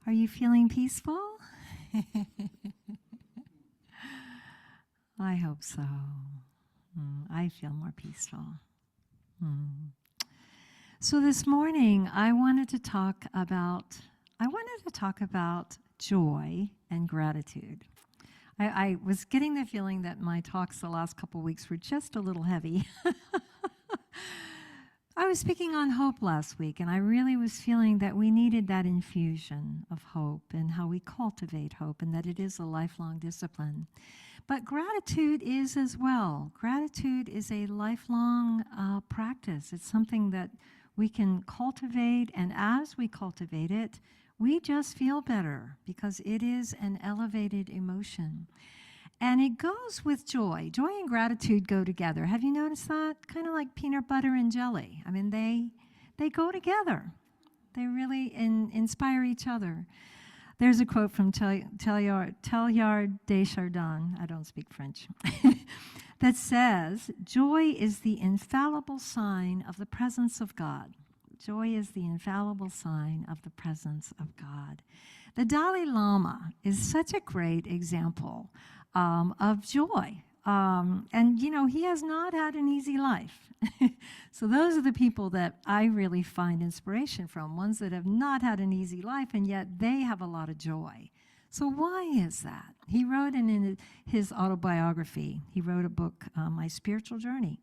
Are you feeling peaceful? I hope so. I feel more peaceful. So this morning, I wanted to talk about joy and gratitude. I was getting the feeling that my talks the last couple weeks were just a little heavy. I was speaking on hope last week, and I really was feeling that we needed that infusion of hope and how we cultivate hope, and that it is a lifelong discipline. But gratitude is as well. Gratitude is a lifelong practice. It's something that we can cultivate, and as we cultivate it, we just feel better because it is an elevated emotion. And it goes with joy. Joy and gratitude go together. Have you noticed that? Kind of like peanut butter and jelly. I mean, they go together. They really inspire each other. There's a quote from Teilhard de Chardin, I don't speak French, that says, "Joy is the infallible sign of the presence of God." Joy is the infallible sign of the presence of God. The Dalai Lama is such a great example of joy. And, you know, he has not had an easy life. So those are the people that I really find inspiration from, ones that have not had an easy life, and yet they have a lot of joy. So why is that? He wrote in his autobiography, he wrote a book, My Spiritual Journey.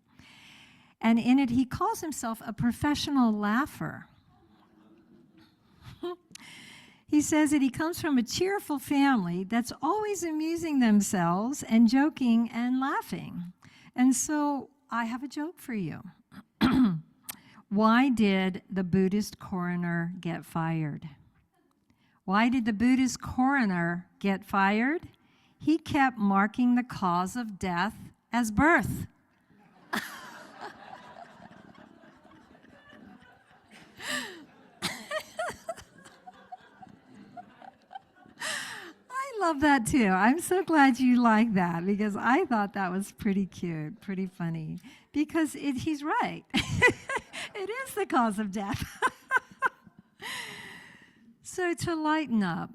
And in it, he calls himself a professional laugher. He says that he comes from a cheerful family that's always amusing themselves and joking and laughing. And so I have a joke for you. Why did the Buddhist coroner get fired? Why did the Buddhist coroner get fired? He kept marking the cause of death as birth. I love that too. I'm so glad you like that because I thought that was pretty cute, pretty funny. Because he's right. It is the cause of death. So to lighten up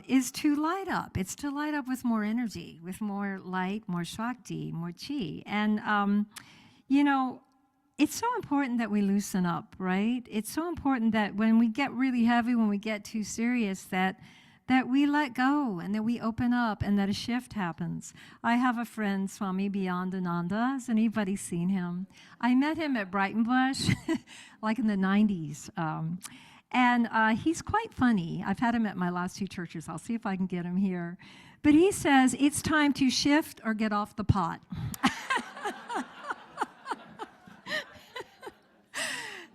is to light up. It's to light up with more energy, with more light, more shakti, more chi. And, you know, it's so important that we loosen up, right? It's so important that when we get really heavy, when we get too serious, that we let go and that we open up and that a shift happens. I have a friend, Swami Beyondananda. Has anybody seen him? I met him at Brighton Bush, like in the 90s. And he's quite funny. I've had him at my last two churches. I'll see if I can get him here. But he says, it's time to shift or get off the pot.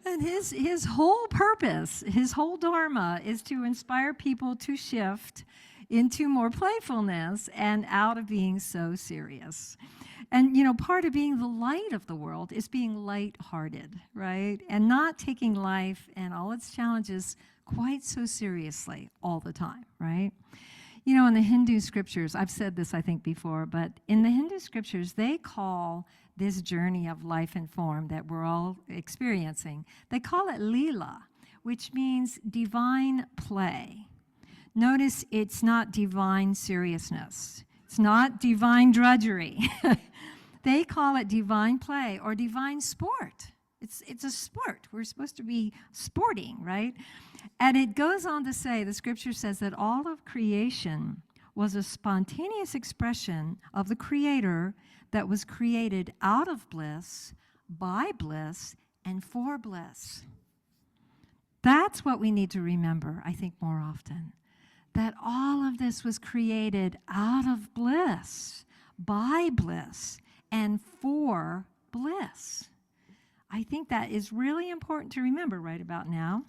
And his whole purpose, his whole dharma is to inspire people to shift into more playfulness and out of being so serious. And, you know, part of being the light of the world is being light-hearted, right? And not taking life and all its challenges quite so seriously all the time, right? You know, in the Hindu scriptures, I've said this, I think, before, but in the Hindu scriptures, they call this journey of life and form that we're all experiencing, they call it Leela, which means divine play. Notice it's not divine seriousness. It's not divine drudgery. They call it divine play or divine sport. It's a sport. We're supposed to be sporting, right? And it goes on to say, the scripture says that all of creation was a spontaneous expression of the Creator that was created out of bliss, by bliss, and for bliss. That's what we need to remember, I think, more often. That all of this was created out of bliss, by bliss, and for bliss. I think that is really important to remember right about now.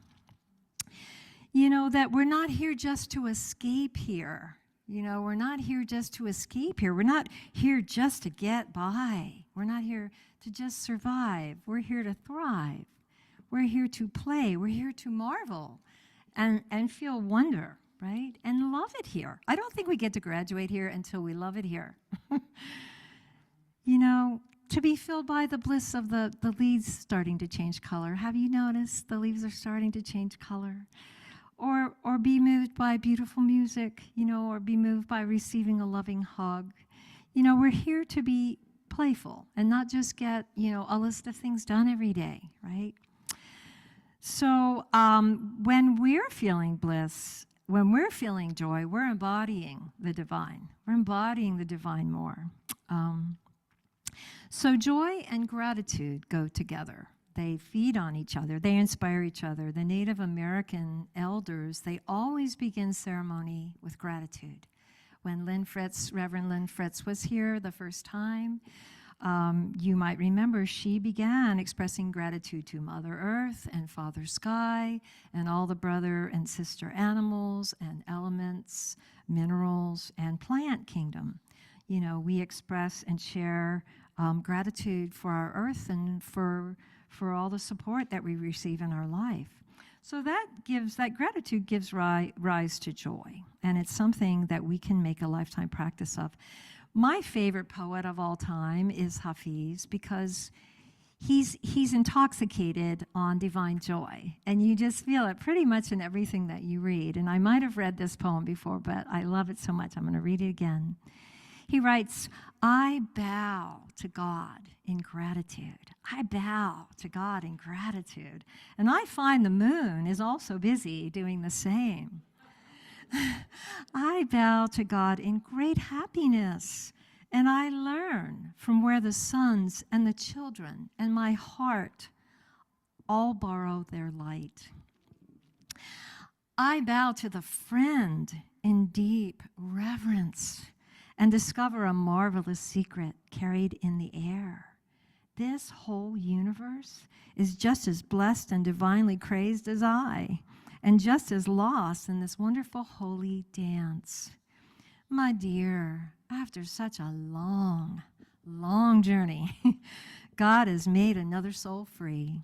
You know, that we're not here just to escape here. You know, we're not here just to escape here. We're not here just to get by. We're not here to just survive. We're here to thrive. We're here to play. We're here to marvel and feel wonder, right? And love it here. I don't think we get to graduate here until we love it here. You know, to be filled by the bliss of the leaves starting to change color. Have you noticed the leaves are starting to change color? or be moved by beautiful music, or be moved by receiving a loving hug. We're here to be playful and not just get, a list of things done every day, right? So when we're feeling bliss, when we're feeling joy, we're embodying the divine. We're embodying the divine more. So joy and gratitude go together. They feed on each other. They inspire each other. The Native American elders, they always begin ceremony with gratitude. When Reverend Lynn Fritz was here the first time, you might remember she began expressing gratitude to Mother Earth and Father Sky and all the brother and sister animals and elements, minerals, and plant kingdom. We express and share gratitude for our earth and for all the support that we receive in our life. So that gratitude gives rise to joy, and it's something that we can make a lifetime practice of. My favorite poet of all time is Hafiz, because he's intoxicated on divine joy, and you just feel it pretty much in everything that you read. And I might have read this poem before, but I love it so much, I'm going to read it again. He writes, I bow to God in gratitude. I bow to God in gratitude. And I find the moon is also busy doing the same. I bow to God in great happiness, and I learn from where the sons and the children and my heart all borrow their light. I bow to the friend in deep reverence and discover a marvelous secret carried in the air. This whole universe is just as blessed and divinely crazed as I, and just as lost in this wonderful holy dance. My dear, after such a long, long journey, God has made another soul free.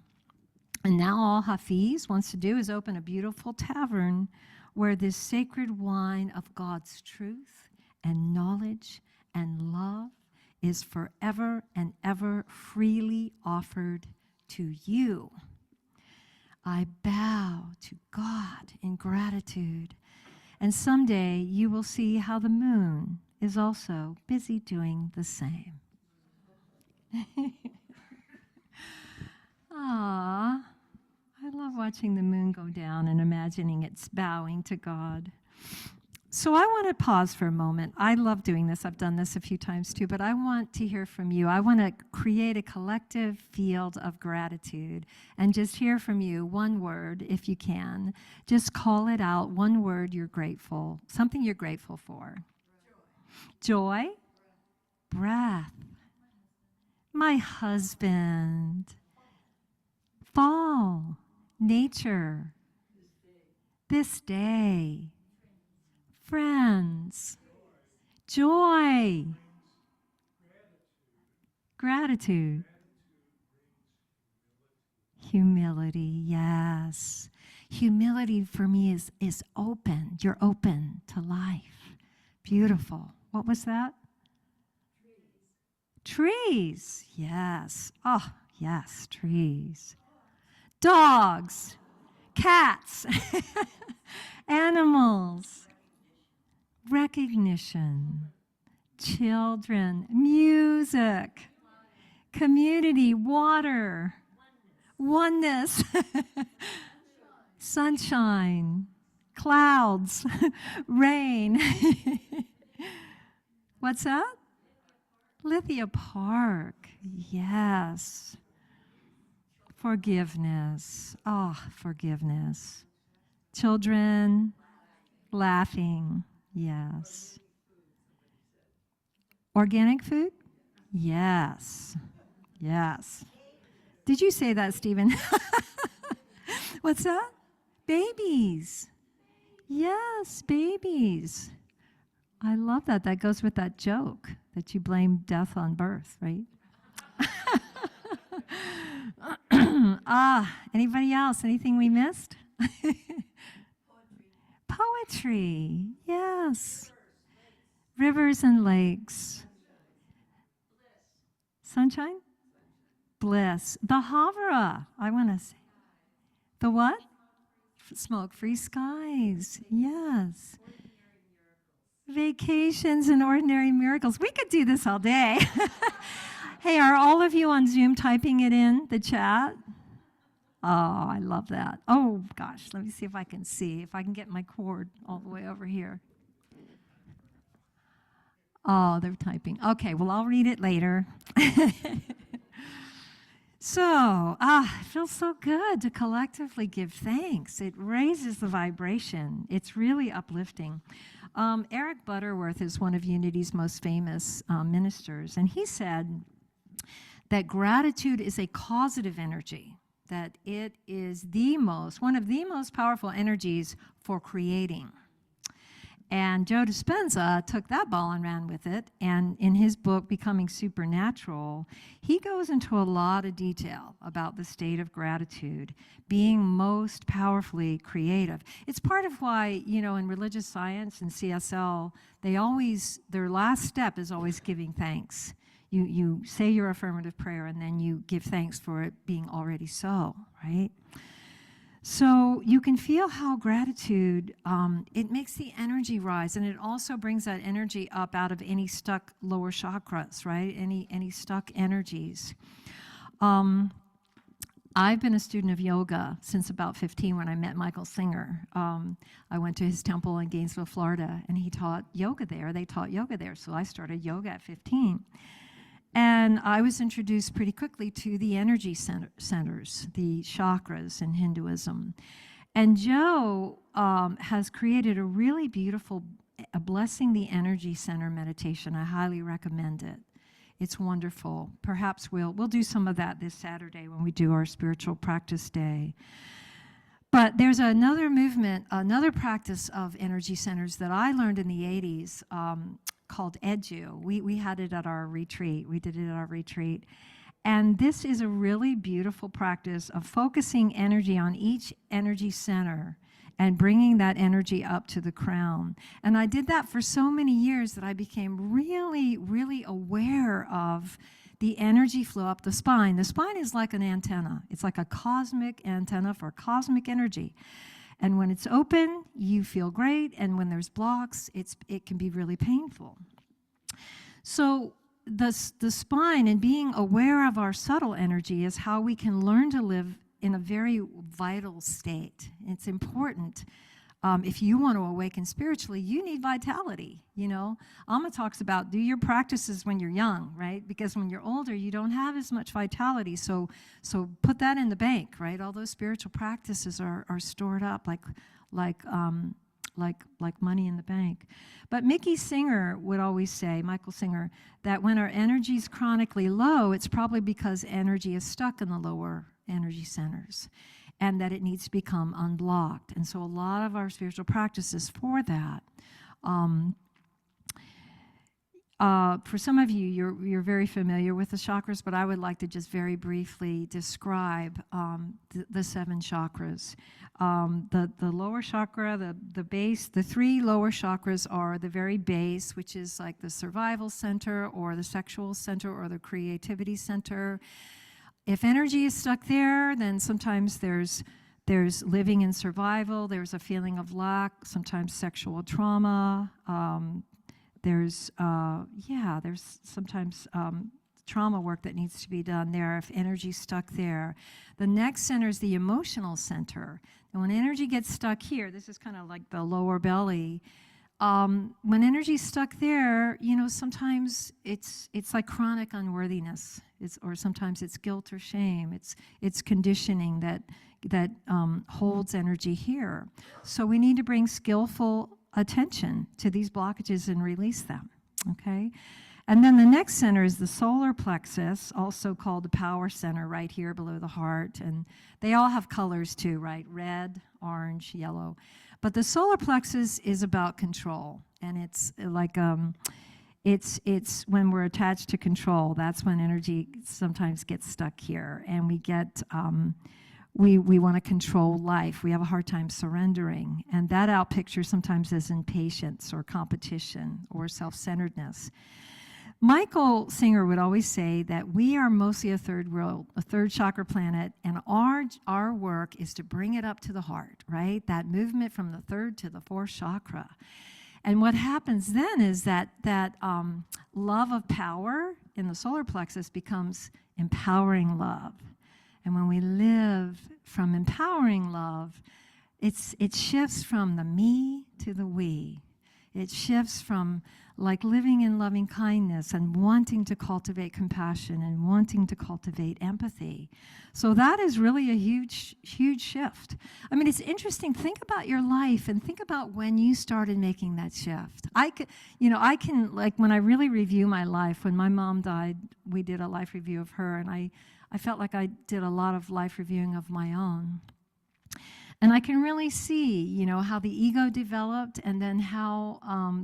And now all Hafiz wants to do is open a beautiful tavern where this sacred wine of God's truth and knowledge and love is forever and ever freely offered to you. I bow to God in gratitude, and someday you will see how the moon is also busy doing the same. Ah, I love watching the moon go down and imagining it's bowing to God. So I want to pause for a moment. I love doing this. I've done this a few times too, but I want to hear from you. I want to create a collective field of gratitude and just hear from you one word, if you can. Just call it out, one word you're grateful, something you're grateful for. Joy. Breath. My husband. Fall. Nature. This day. Friends, joy, gratitude, humility, yes. Humility for me is open. You're open to life. Beautiful. What was that? Trees, yes. Oh, yes, trees. Dogs, cats, animals. Recognition, children, music, community, water, oneness, sunshine, clouds, rain. What's that? Lithia Park, yes. Forgiveness, forgiveness. Children, laughing. Yes. Organic food? Yes. Yes. Did you say that, Stephen? What's that? Babies. Yes, babies. I love that. That goes with that joke that you blame death on birth, right? Anybody else? Anything we missed? Poetry, yes. Rivers and lakes. Sunshine? Bliss. The Havara, I want to say. The what? Smoke-free skies. Yes. Vacations and ordinary miracles. We could do this all day. Hey, are all of you on Zoom typing it in the chat? Oh, I love that. Oh, gosh, let me see if I can get my cord all the way over here. Oh, they're typing. Okay, well, I'll read it later. So, it feels so good to collectively give thanks. It raises the vibration. It's really uplifting. Eric Butterworth is one of Unity's most famous ministers, and he said that gratitude is a causative energy, that it is one of the most powerful energies for creating. And Joe Dispenza took that ball and ran with it, and in his book, Becoming Supernatural, he goes into a lot of detail about the state of gratitude, being most powerfully creative. It's part of why, in religious science and CSL, their last step is always giving thanks. You say your affirmative prayer, and then you give thanks for it being already so, right? So you can feel how gratitude, it makes the energy rise, and it also brings that energy up out of any stuck lower chakras, right? Any stuck energies. I've been a student of yoga since about 15 when I met Michael Singer. I went to his temple in Gainesville, Florida, and he taught yoga there. They taught yoga there, so I started yoga at 15. And I was introduced pretty quickly to the energy centers, the chakras in Hinduism. And Joe has created a really beautiful Blessing the Energy Center meditation. I highly recommend it. It's wonderful. Perhaps we'll do some of that this Saturday when we do our spiritual practice day. But there's another movement, another practice of energy centers that I learned in the 80s, called Edu. We had it at our retreat. We did it at our retreat. And this is a really beautiful practice of focusing energy on each energy center and bringing that energy up to the crown. And I did that for so many years that I became really, really aware of the energy flow up the spine. The spine is like an antenna. It's like a cosmic antenna for cosmic energy. And when it's open, you feel great, and when there's blocks, it can be really painful. So the spine and being aware of our subtle energy is how we can learn to live in a very vital state. It's important. If you want to awaken spiritually, you need vitality. Amma talks about do your practices when you're young, right? Because when you're older, you don't have as much vitality. So put that in the bank, right? All those spiritual practices are stored up like money in the bank. But Mickey Singer would always say, Michael Singer, that when our energy is chronically low, it's probably because energy is stuck in the lower energy centers, and that it needs to become unblocked. And so a lot of our spiritual practices for that. For some of you, you're very familiar with the chakras, but I would like to just very briefly describe the 7 chakras. The lower chakra, the base, the 3 lower chakras are the very base, which is like the survival center or the sexual center or the creativity center. If energy is stuck there, then sometimes there's living in survival, there's a feeling of lack, sometimes sexual trauma, there's sometimes trauma work that needs to be done there if energy's stuck there. The next center is the emotional center. And when energy gets stuck here, this is kind of like the lower belly. When energy's stuck there, sometimes it's like chronic unworthiness, or sometimes it's guilt or shame. It's conditioning that holds energy here. So we need to bring skillful attention to these blockages and release them. Okay, and then the next center is the solar plexus, also called the power center, right here below the heart, and they all have colors too, right? Red, orange, yellow. But the solar plexus is about control, and it's like it's when we're attached to control. That's when energy sometimes gets stuck here, and we get we want to control life. We have a hard time surrendering, and that out picture sometimes is impatience or competition or self-centeredness. Michael Singer would always say that we are mostly a third chakra planet, and our work is to bring it up to the heart, right? That movement from the third to the fourth chakra. And what happens then is that love of power in the solar plexus becomes empowering love. And when we live from empowering love, it shifts from the me to the we. It shifts from like living in loving kindness and wanting to cultivate compassion and wanting to cultivate empathy. So that is really a huge, huge shift. I mean, it's interesting. Think about your life and think about when you started making that shift. I can, like, when I really review my life, when my mom died, we did a life review of her, and I felt like I did a lot of life reviewing of my own. And I can really see, how the ego developed, and then how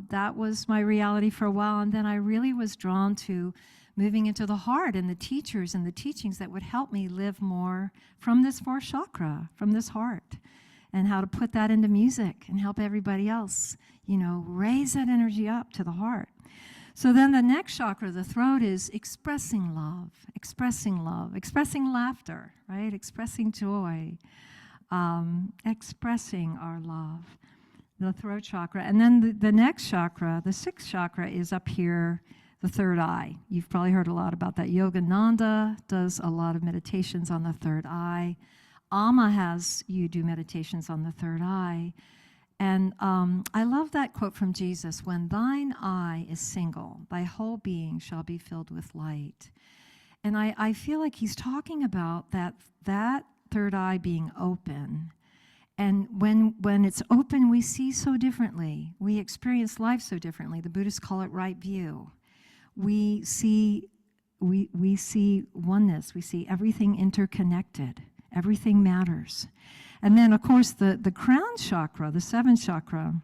that was my reality for a while. And then I really was drawn to moving into the heart and the teachers and the teachings that would help me live more from this fourth chakra, from this heart, and how to put that into music and help everybody else, raise that energy up to the heart. So then the next chakra, the throat, is expressing love, expressing laughter, right? Expressing joy. Expressing our love, the throat chakra. And then the next chakra, the sixth chakra, is up here, the third eye. You've probably heard a lot about that. Yogananda does a lot of meditations on the third eye. Amma has you do meditations on the third eye. And I love that quote from Jesus, "When thine eye is single, thy whole being shall be filled with light." And I feel like he's talking about that third eye being open. And when it's open, we see so differently. We experience life so differently. The Buddhists call it right view. We see oneness. We see everything interconnected. Everything matters. And then, of course, the crown chakra, the seventh chakra,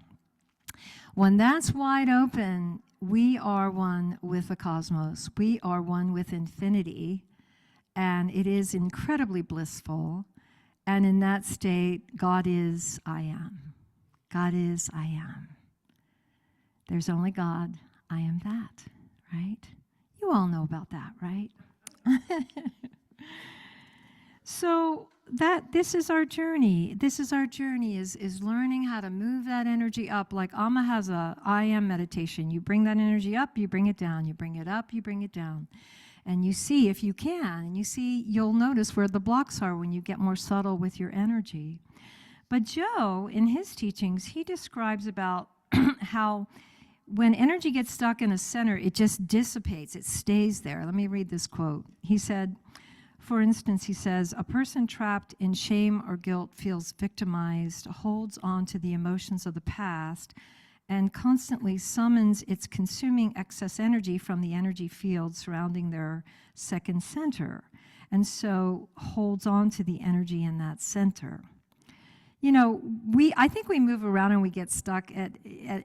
when that's wide open, we are one with the cosmos. We are one with infinity. And it is incredibly blissful. And in that state, God is, I am. God is, I am. There's only God, I am that, right? You all know about that, right? So this is our journey. This is our journey, is learning how to move that energy up. Like Amma has a I am meditation. You bring that energy up, you bring it down. You bring it up, you bring it down. And you see, if you can, and you'll notice where the blocks are when you get more subtle with your energy. But Joe, in his teachings, he describes about how when energy gets stuck in a center, it just dissipates. It stays there. Let me read this quote. He said, for instance, he says, "A person trapped in shame or guilt feels victimized, holds on to the emotions of the past, and constantly summons its consuming excess energy from the energy field surrounding their second center, and so holds on to the energy in that center." I think we move around and we get stuck at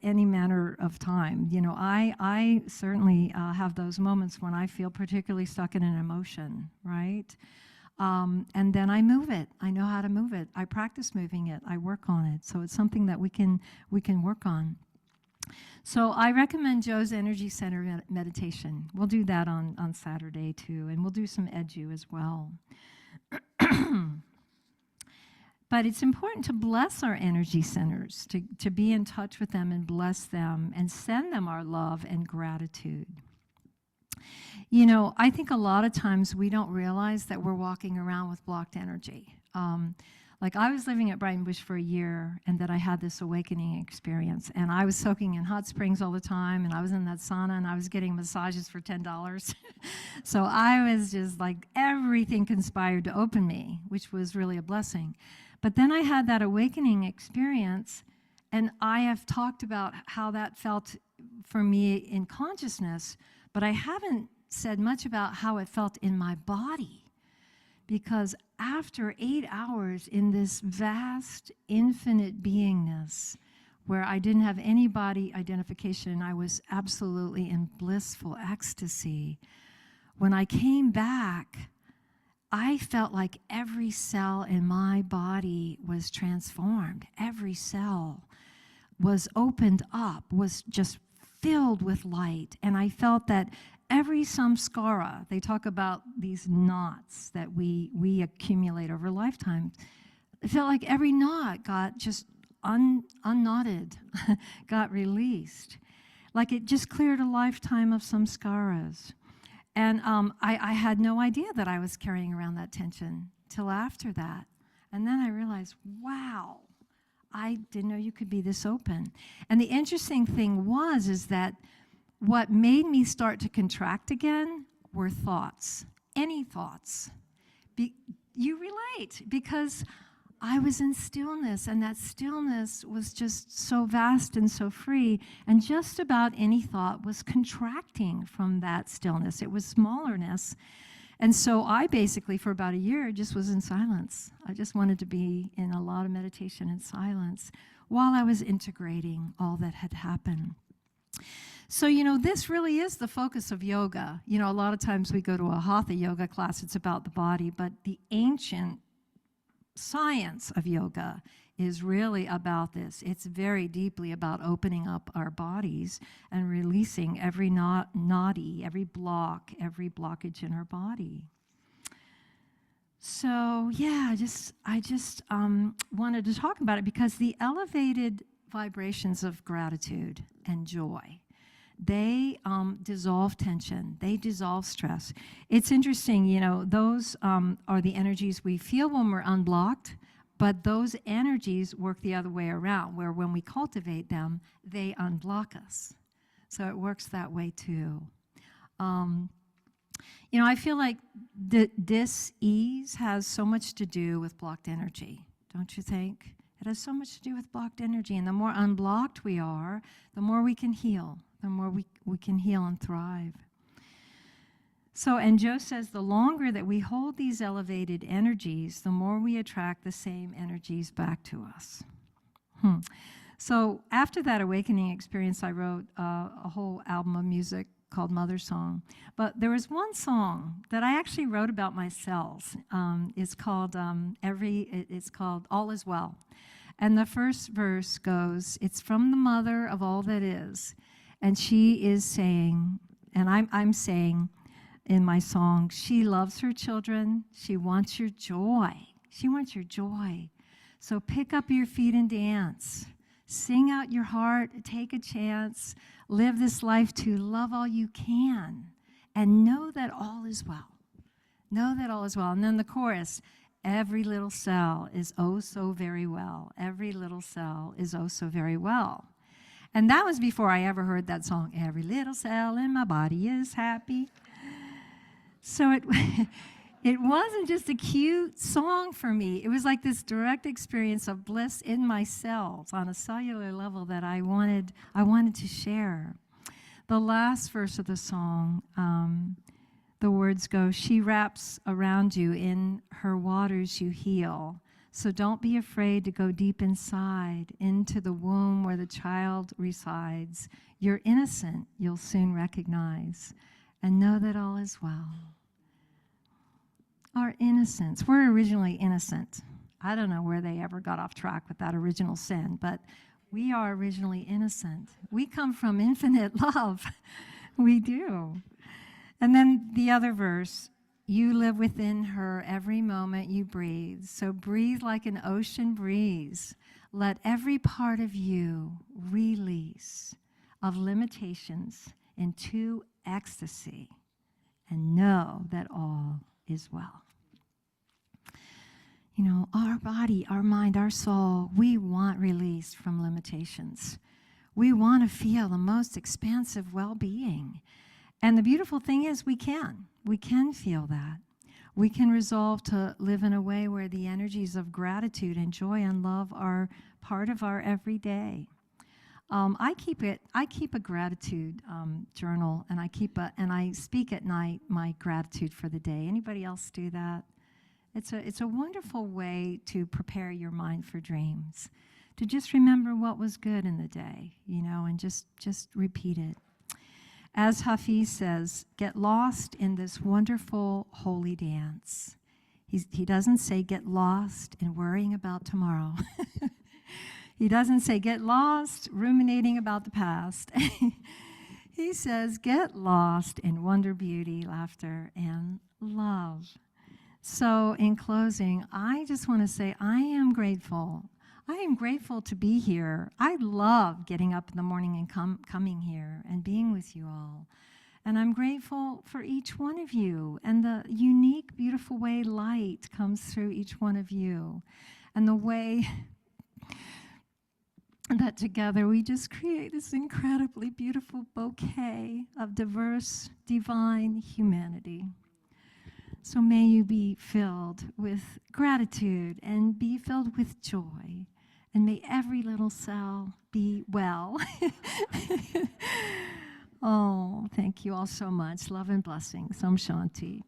any manner of time. I certainly have those moments when I feel particularly stuck in an emotion, right? And then I move it. I know how to move it. I practice moving it. I work on it. So it's something that we can work on. So I recommend Joe's Energy Center meditation. We'll do that on Saturday too, and we'll do some edu as well. But it's important to bless our energy centers, to be in touch with them and bless them and send them our love and gratitude. I think a lot of times we don't realize that we're walking around with blocked energy. Like I was living at Brighton Bush for a year, and that I had this awakening experience, and I was soaking in hot springs all the time, and I was in that sauna, and I was getting massages for $10. So I was just like, everything conspired to open me, which was really a blessing. But then I had that awakening experience, and I have talked about how that felt for me in consciousness, but I haven't said much about how it felt in my body. Because after 8 hours in this vast, infinite beingness, where I didn't have any body identification, I was absolutely in blissful ecstasy. When I came back, I felt like every cell in my body was transformed. Every cell was opened up, was just filled with light. And I felt that every samskara, they talk about these knots that we accumulate over lifetimes. It felt like every knot got just unknotted, got released. Like it just cleared a lifetime of samskaras. And I had no idea that I was carrying around that tension till after that. And then I realized, wow, I didn't know you could be this open. And the interesting thing is that what made me start to contract again were thoughts, any thoughts. You relate, because I was in stillness, and that stillness was just so vast and so free, and just about any thought was contracting from that stillness. It was smallerness. And so I basically, for about a year, just was in silence. I just wanted to be in a lot of meditation and silence while I was integrating all that had happened. So, this really is the focus of yoga. A lot of times we go to a hatha yoga class, it's about the body, but the ancient science of yoga is really about this. It's very deeply about opening up our bodies and releasing every noddy, every blockage in our body. So yeah, I just wanted to talk about it because the elevated vibrations of gratitude and joy, they dissolve tension, they dissolve stress. It's interesting, those are the energies we feel when we're unblocked, but those energies work the other way around, where when we cultivate them, they unblock us. So it works that way too. I feel like dis-ease has so much to do with blocked energy, don't you think? It has so much to do with blocked energy, and the more unblocked we are, the more we can heal, the more we can heal and thrive. So, and Joe says, the longer that we hold these elevated energies, the more we attract the same energies back to us. So after that awakening experience, I wrote a whole album of music called Mother Song. But there was one song that I actually wrote about my cells. It's called All Is Well. And the first verse goes, it's from the mother of all that is. And she is saying, and I'm saying in my song, she loves her children. She wants your joy. She wants your joy. So pick up your feet and dance. Sing out your heart. Take a chance. Live this life to love all you can. And know that all is well. Know that all is well. And then the chorus, every little cell is oh so very well. Every little cell is oh so very well. And that was before I ever heard that song, every little cell in my body is happy. So it wasn't just a cute song for me. It was like this direct experience of bliss in my cells on a cellular level that I wanted to share. The last verse of the song, the words go, she wraps around you, in her waters you heal. So don't be afraid to go deep inside, into the womb where the child resides. You're innocent, you'll soon recognize, and know that all is well. Our innocence. We're originally innocent. I don't know where they ever got off track with that original sin, but we are originally innocent. We come from infinite love. We do. And then the other verse, you live within her every moment you breathe. So breathe like an ocean breeze. Let every part of you release of limitations into ecstasy, and know that all is well. Our body, our mind, our soul, we want release from limitations. We want to feel the most expansive well-being. And the beautiful thing is we can feel that. We can resolve to live in a way where the energies of gratitude and joy and love are part of our everyday. I keep a gratitude journal, and I speak at night my gratitude for the day. Anybody else do that? It's a wonderful way to prepare your mind for dreams, to just remember what was good in the day, and just repeat it. As Hafiz says, get lost in this wonderful holy dance. He doesn't say get lost in worrying about tomorrow. He doesn't say get lost ruminating about the past. He says, get lost in wonder, beauty, laughter, and love. So in closing, I just want to say I am grateful. I am grateful to be here. I love getting up in the morning and coming here and being with you all. And I'm grateful for each one of you and the unique, beautiful way light comes through each one of you. And the way that together we just create this incredibly beautiful bouquet of diverse, divine humanity. So may you be filled with gratitude and be filled with joy. And may every little cell be well. Oh, thank you all so much. Love and blessings. Om Shanti.